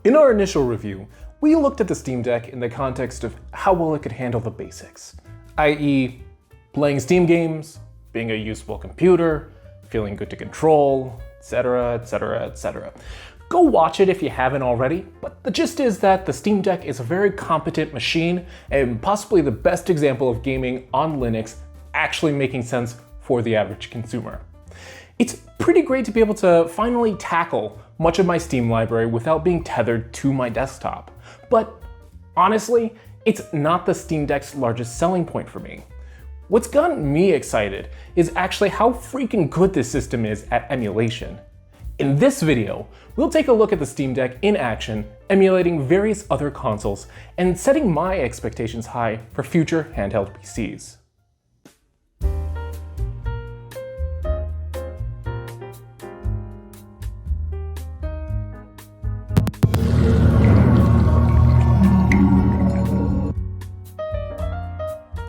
In our initial review, we looked at the Steam Deck in the context of how well it could handle the basics, i.e. playing Steam games, being a usable computer, feeling good to control, etc, etc, etc. Go watch it if you haven't already, but the gist is that the Steam Deck is a very competent machine and possibly the best example of gaming on Linux actually making sense for the average consumer. It's pretty great to be able to finally tackle much of my Steam library without being tethered to my desktop. But honestly, it's not the Steam Deck's largest selling point for me. What's gotten me excited is actually how freaking good this system is at emulation. In this video, we'll take a look at the Steam Deck in action, emulating various other consoles, and setting my expectations high for future handheld PCs.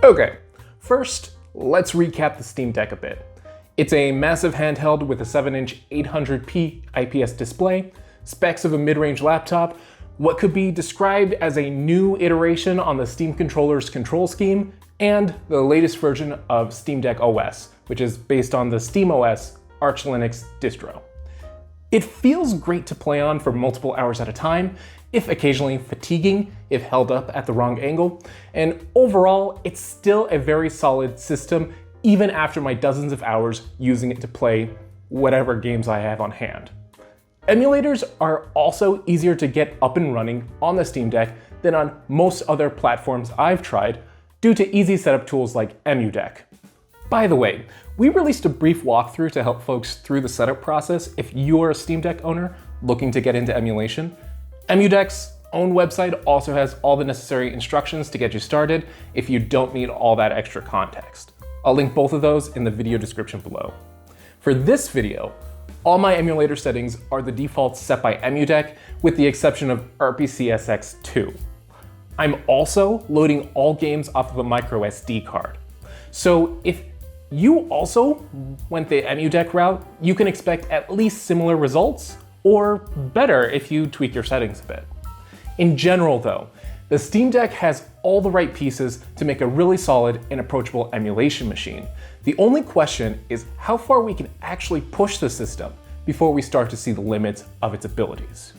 Okay, first, let's recap the Steam Deck a bit. It's a massive handheld with a 7-inch 800p IPS display, specs of a mid-range laptop, what could be described as a new iteration on the Steam controller's control scheme, and the latest version of Steam Deck OS, which is based on the SteamOS Arch Linux distro. It feels great to play on for multiple hours at a time, if occasionally fatiguing if held up at the wrong angle, and overall, it's still a very solid system even after my dozens of hours using it to play whatever games I have on hand. Emulators are also easier to get up and running on the Steam Deck than on most other platforms I've tried due to easy setup tools like EmuDeck. By the way, we released a brief walkthrough to help folks through the setup process if you're a Steam Deck owner looking to get into emulation. EmuDeck's own website also has all the necessary instructions to get you started if you don't need all that extra context. I'll link both of those in the video description below. For this video, all my emulator settings are the defaults set by EmuDeck with the exception of RPCSX2. I'm also loading all games off of a micro SD card. So if you also went the EmuDeck route, you can expect at least similar results, or better if you tweak your settings a bit. In general though, the Steam Deck has all the right pieces to make a really solid and approachable emulation machine. The only question is how far we can actually push the system before we start to see the limits of its abilities.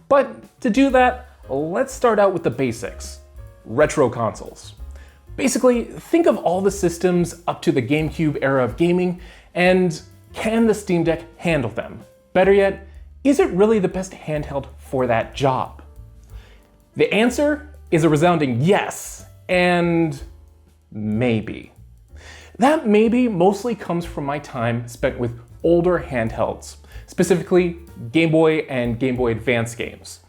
But to do that, let's start out with the basics: retro consoles. Basically, think of all the systems up to the GameCube era of gaming, and can the Steam Deck handle them? Better yet, is it really the best handheld for that job? The answer is a resounding yes, and maybe. That maybe mostly comes from my time spent with older handhelds, specifically Game Boy and Game Boy Advance games.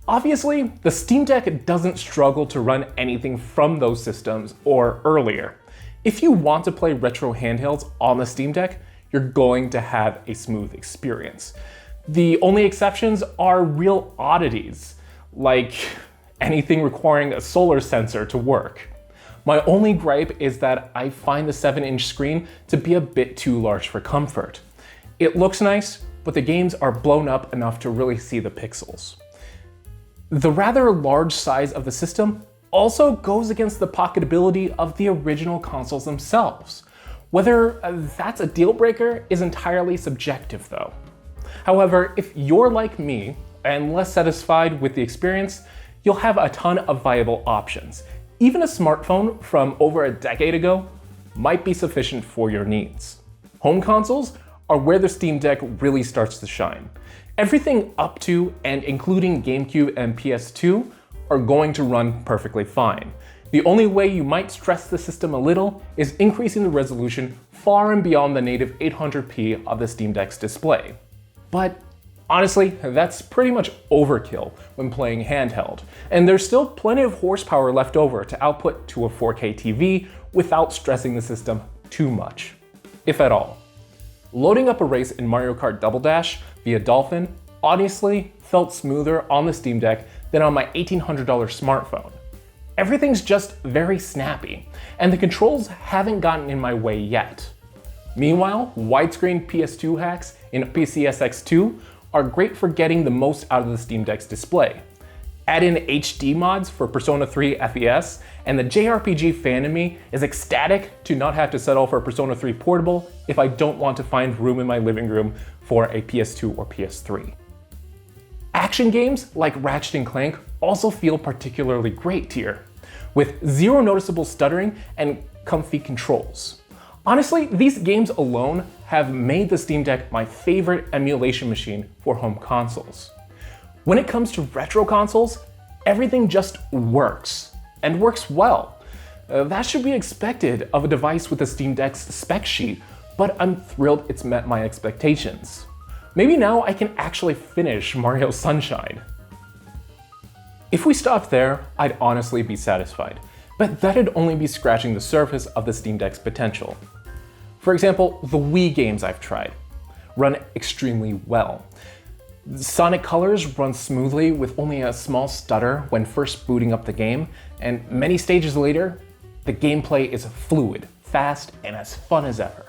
Obviously, the Steam Deck doesn't struggle to run anything from those systems or earlier. If you want to play retro handhelds on the Steam Deck, you're going to have a smooth experience. The only exceptions are real oddities, like anything requiring a solar sensor to work. My only gripe is that I find the 7-inch screen to be a bit too large for comfort. It looks nice, but the games are blown up enough to really see the pixels. The rather large size of the system also goes against the pocketability of the original consoles themselves. Whether that's a deal breaker is entirely subjective though. However, if you're like me and less satisfied with the experience, you'll have a ton of viable options. Even a smartphone from over a decade ago might be sufficient for your needs. Home consoles are where the Steam Deck really starts to shine. Everything up to and including GameCube and PS2 are going to run perfectly fine. The only way you might stress the system a little is increasing the resolution far and beyond the native 800p of the Steam Deck's display. But honestly, that's pretty much overkill when playing handheld, and there's still plenty of horsepower left over to output to a 4K TV without stressing the system too much, if at all. Loading up a race in Mario Kart Double Dash via Dolphin honestly felt smoother on the Steam Deck than on my $1,800 smartphone. Everything's just very snappy, and the controls haven't gotten in my way yet. Meanwhile, widescreen PS2 hacks in PCSX2 are great for getting the most out of the Steam Deck's display. Add in HD mods for Persona 3 FES, and the JRPG fan in me is ecstatic to not have to settle for Persona 3 Portable if I don't want to find room in my living room for a PS2 or PS3. Action games like Ratchet & Clank also feel particularly great here, with zero noticeable stuttering and comfy controls. Honestly, these games alone have made the Steam Deck my favorite emulation machine for home consoles. When it comes to retro consoles, everything just works, and works well. That should be expected of a device with the Steam Deck's spec sheet, but I'm thrilled it's met my expectations. Maybe now I can actually finish Mario Sunshine. If we stopped there, I'd honestly be satisfied, but that'd only be scratching the surface of the Steam Deck's potential. For example, the Wii games I've tried run extremely well. Sonic Colors runs smoothly with only a small stutter when first booting up the game, and many stages later, the gameplay is fluid, fast, and as fun as ever.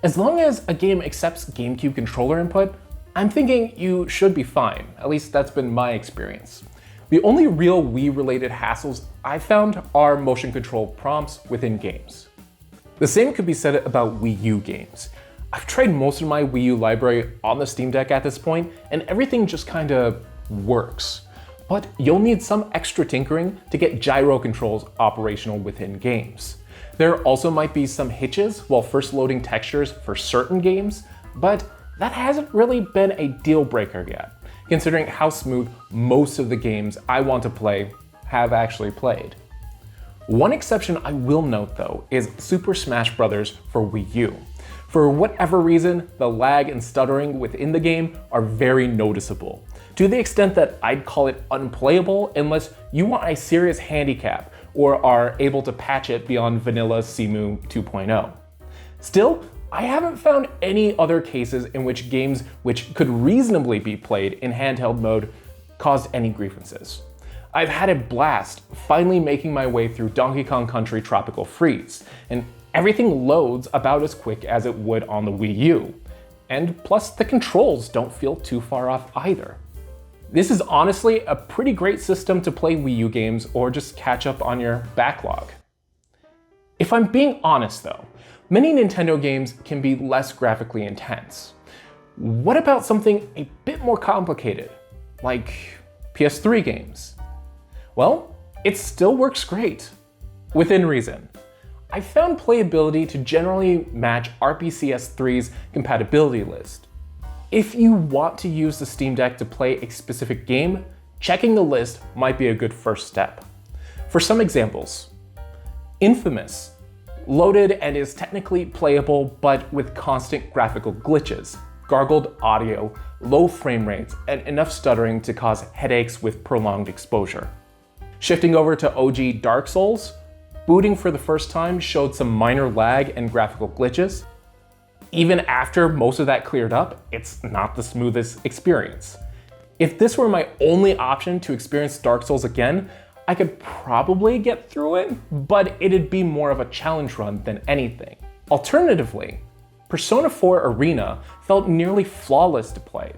As long as a game accepts GameCube controller input, I'm thinking you should be fine. At least that's been my experience. The only real Wii-related hassles I've found are motion control prompts within games. The same could be said about Wii U games. I've tried most of my Wii U library on the Steam Deck at this point, and everything just kinda works. But you'll need some extra tinkering to get gyro controls operational within games. There also might be some hitches while first loading textures for certain games, but that hasn't really been a deal breaker yet, considering how smooth most of the games I want to play have actually played. One exception I will note though is Super Smash Bros. For Wii U. For whatever reason, the lag and stuttering within the game are very noticeable, to the extent that I'd call it unplayable unless you want a serious handicap or are able to patch it beyond vanilla Cemu 2.0. Still, I haven't found any other cases in which games which could reasonably be played in handheld mode caused any grievances. I've had a blast finally making my way through Donkey Kong Country Tropical Freeze, and everything loads about as quick as it would on the Wii U. And plus, the controls don't feel too far off either. This is honestly a pretty great system to play Wii U games or just catch up on your backlog. If I'm being honest though, many Nintendo games can be less graphically intense. What about something a bit more complicated, like PS3 games? Well, it still works great, within reason. I found playability to generally match RPCS3's compatibility list. If you want to use the Steam Deck to play a specific game, checking the list might be a good first step. For some examples, Infamous loaded and is technically playable but with constant graphical glitches, gargled audio, low frame rates, and enough stuttering to cause headaches with prolonged exposure. Shifting over to OG Dark Souls, booting for the first time showed some minor lag and graphical glitches. Even after most of that cleared up, it's not the smoothest experience. If this were my only option to experience Dark Souls again, I could probably get through it, but it'd be more of a challenge run than anything. Alternatively, Persona 4 Arena felt nearly flawless to play.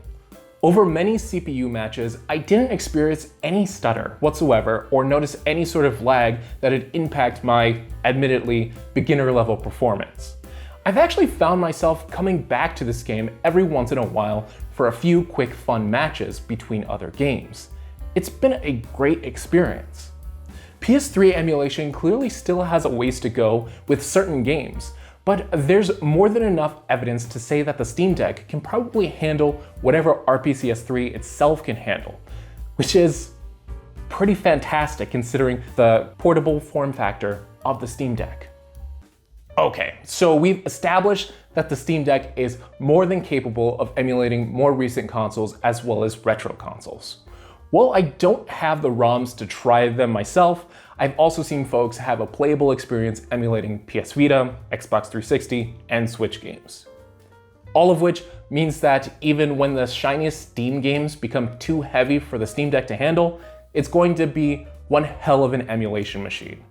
Over many CPU matches, I didn't experience any stutter whatsoever or notice any sort of lag that'd impact my, admittedly, beginner level performance. I've actually found myself coming back to this game every once in a while for a few quick fun matches between other games. It's been a great experience. PS3 emulation clearly still has a ways to go with certain games, but there's more than enough evidence to say that the Steam Deck can probably handle whatever RPCS3 itself can handle, which is pretty fantastic considering the portable form factor of the Steam Deck. Okay, so we've established that the Steam Deck is more than capable of emulating more recent consoles as well as retro consoles. While I don't have the ROMs to try them myself, I've also seen folks have a playable experience emulating PS Vita, Xbox 360, and Switch games. All of which means that even when the shiniest Steam games become too heavy for the Steam Deck to handle, it's going to be one hell of an emulation machine.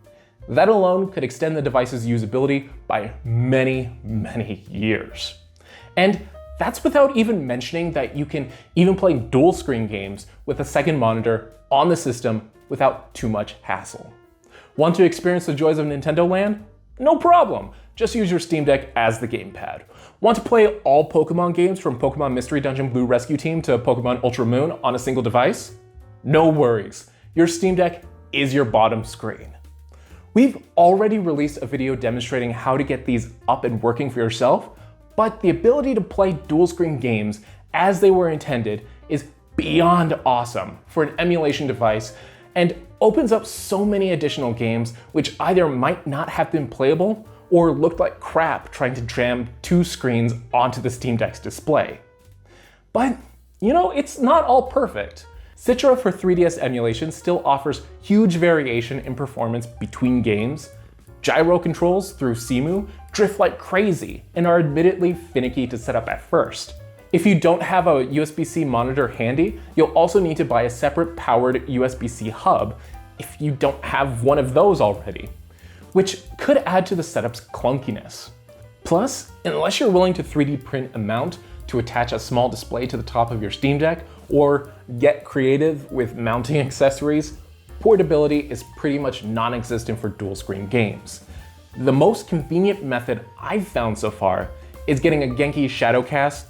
That alone could extend the device's usability by many, many years. And That's without even mentioning that you can even play dual screen games with a second monitor on the system without too much hassle. Want to experience the joys of Nintendo Land? No problem, just use your Steam Deck as the gamepad. Want to play all Pokemon games from Pokemon Mystery Dungeon Blue Rescue Team to Pokemon Ultra Moon on a single device? No worries, your Steam Deck is your bottom screen. We've already released a video demonstrating how to get these up and working for yourself, but the ability to play dual screen games as they were intended is beyond awesome for an emulation device and opens up so many additional games which either might not have been playable or looked like crap trying to jam two screens onto the Steam Deck's display. But, it's not all perfect. Citra for 3DS emulation still offers huge variation in performance between games. Gyro controls through Cemu drift like crazy and are admittedly finicky to set up at first. If you don't have a USB-C monitor handy, you'll also need to buy a separate powered USB-C hub if you don't have one of those already, which could add to the setup's clunkiness. Plus, unless you're willing to 3D print a mount to attach a small display to the top of your Steam Deck or get creative with mounting accessories, portability is pretty much non-existent for dual screen games. The most convenient method I've found so far is getting a Genki Shadowcast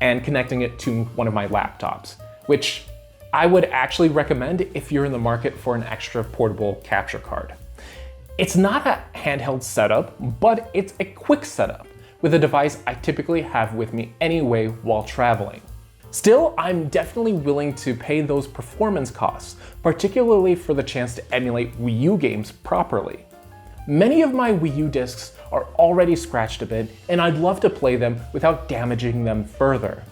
and connecting it to one of my laptops, which I would actually recommend if you're in the market for an extra portable capture card. It's not a handheld setup, but it's a quick setup with a device I typically have with me anyway while traveling. Still, I'm definitely willing to pay those performance costs, particularly for the chance to emulate Wii U games properly. Many of my Wii U discs are already scratched a bit, and I'd love to play them without damaging them further.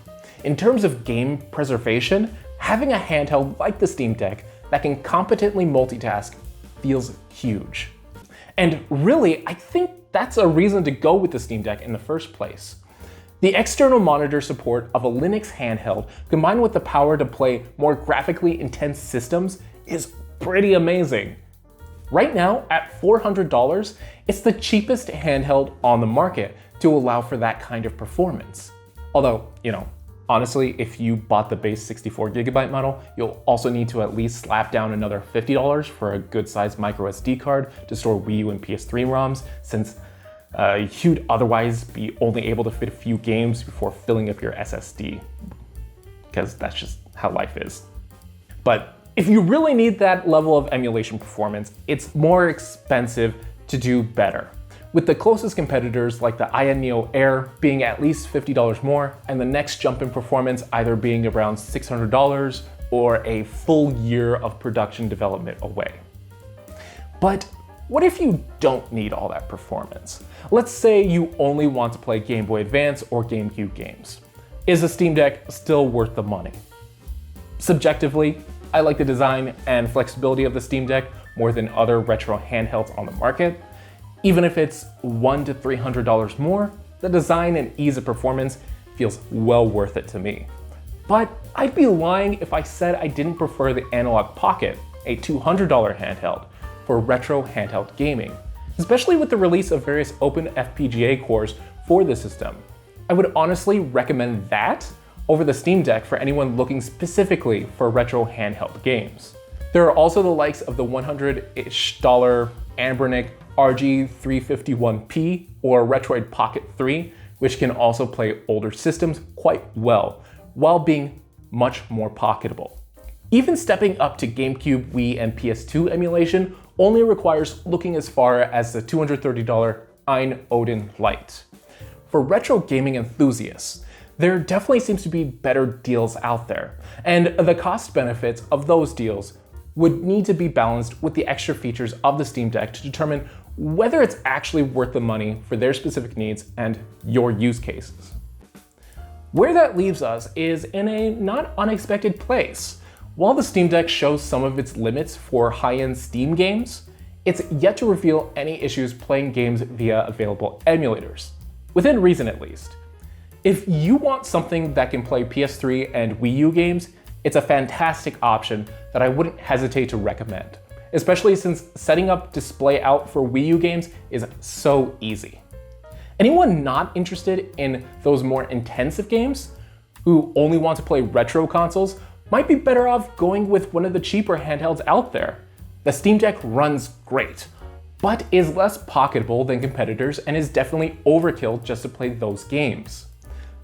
In terms of game preservation, having a handheld like the Steam Deck that can competently multitask feels huge. And really, I think that's a reason to go with the Steam Deck in the first place. The external monitor support of a Linux handheld combined with the power to play more graphically intense systems is pretty amazing. Right now, at $400, it's the cheapest handheld on the market to allow for that kind of performance. Although, honestly, if you bought the base 64GB model, you'll also need to at least slap down another $50 for a good-sized microSD card to store Wii U and PS3 ROMs, since you'd otherwise be only able to fit a few games before filling up your SSD, because that's just how life is. But if you really need that level of emulation performance, it's more expensive to do better, with the closest competitors like the Aya Neo Air being at least $50 more, and the next jump in performance either being around $600 or a full year of production development away. But what if you don't need all that performance? Let's say you only want to play Game Boy Advance or GameCube games. Is the Steam Deck still worth the money? Subjectively, I like the design and flexibility of the Steam Deck more than other retro handhelds on the market. Even if it's $100 to $300 more, the design and ease of performance feels well worth it to me. But I'd be lying if I said I didn't prefer the Analog Pocket, a $200 handheld, for retro handheld gaming, especially with the release of various open FPGA cores for the system. I would honestly recommend that over the Steam Deck for anyone looking specifically for retro handheld games. There are also the likes of the $100-ish Anbernic RG351P or Retroid Pocket 3, which can also play older systems quite well, while being much more pocketable. Even stepping up to GameCube, Wii, and PS2 emulation only requires looking as far as the $230 Ein Odin Lite. For retro gaming enthusiasts, there definitely seems to be better deals out there, and the cost benefits of those deals would need to be balanced with the extra features of the Steam Deck to determine whether it's actually worth the money for their specific needs and your use cases. Where that leaves us is in a not unexpected place. While the Steam Deck shows some of its limits for high-end Steam games, it's yet to reveal any issues playing games via available emulators, within reason at least. If you want something that can play PS3 and Wii U games, it's a fantastic option that I wouldn't hesitate to recommend, especially since setting up display out for Wii U games is so easy. Anyone not interested in those more intensive games, who only want to play retro consoles, might be better off going with one of the cheaper handhelds out there. The Steam Deck runs great, but is less pocketable than competitors and is definitely overkill just to play those games.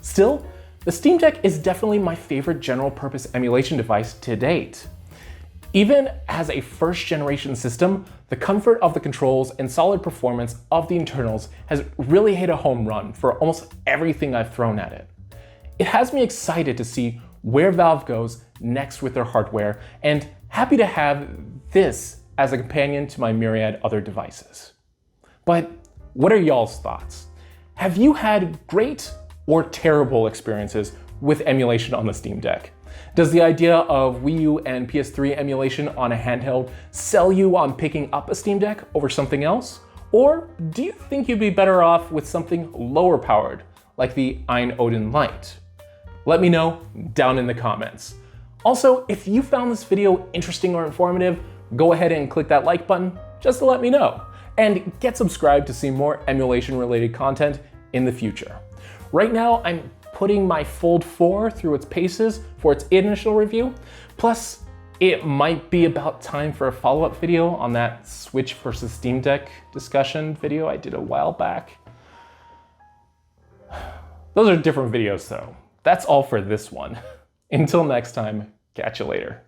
Still, the Steam Deck is definitely my favorite general purpose emulation device to date. Even as a first generation system, the comfort of the controls and solid performance of the internals has really hit a home run for almost everything I've thrown at it. It has me excited to see where Valve goes next with their hardware, and happy to have this as a companion to my myriad other devices. But what are y'all's thoughts? Have you had great or terrible experiences with emulation on the Steam Deck? Does the idea of Wii U and PS3 emulation on a handheld sell you on picking up a Steam Deck over something else? Or do you think you'd be better off with something lower powered, like the Ein Odin Lite? Let me know down in the comments. Also, if you found this video interesting or informative, go ahead and click that like button just to let me know. And get subscribed to see more emulation related content in the future. Right now, I'm putting my Fold 4 through its paces for its initial review. Plus, it might be about time for a follow-up video on that Switch versus Steam Deck discussion video I did a while back. Those are different videos though. That's all for this one. Until next time, catch you later.